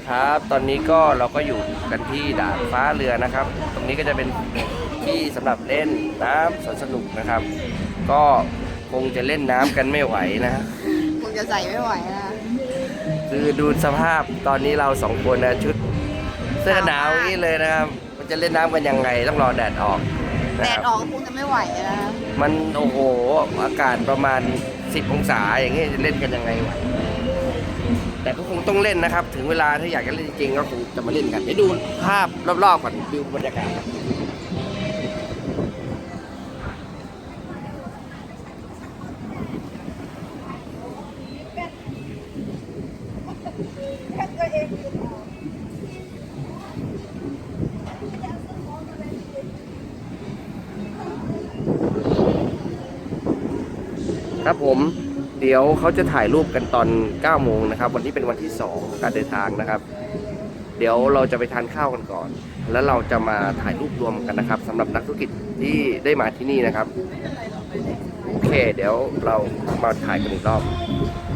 ครับตอนนี้ก็เราก็อยู่กันที่ด่านฟ้าเรือนะครับ ตรงนี้ก็จะเป็นที่สำหรับเล่นน้ำสวนสนุกนะครับ ก็คงจะเล่นน้ำกันไม่ไหวนะฮะคงจะใส่ไม่ไหวนะคือดูสภาพตอนนี้เราสองคนนะชุดเสื้อกันหนาวนี้เลยนะครับมันจะเล่นน้ำกันยังไงต้องรอแดดออกแดนะครับดออกคงจะไม่ไหวนะ มันโอ้โหอากาศประมาณ10 องศาอย่างนี้จะเล่นกันยังไงวะแต่ก็คงต้องเล่นนะครับ ถึงเวลาถ้าอยากจะเล่นจริงๆก็คงจะมาเล่นกันไปดูภาพรอบๆก่อนดูบรรยากาศครับผมเดี๋ยวเขาจะถ่ายรูปกันตอน 9 โมงนะครับวันนี้เป็นวันที่2การเดินทางนะครับเดี๋ยวเราจะไปทานข้าวกันก่อนแล้วเราจะมาถ่ายรูปรวมกันนะครับสำหรับนักธุรกิจที่ได้มาที่นี่นะครับโอเคเดี๋ยวเรามาถ่ายกันอีกรอบ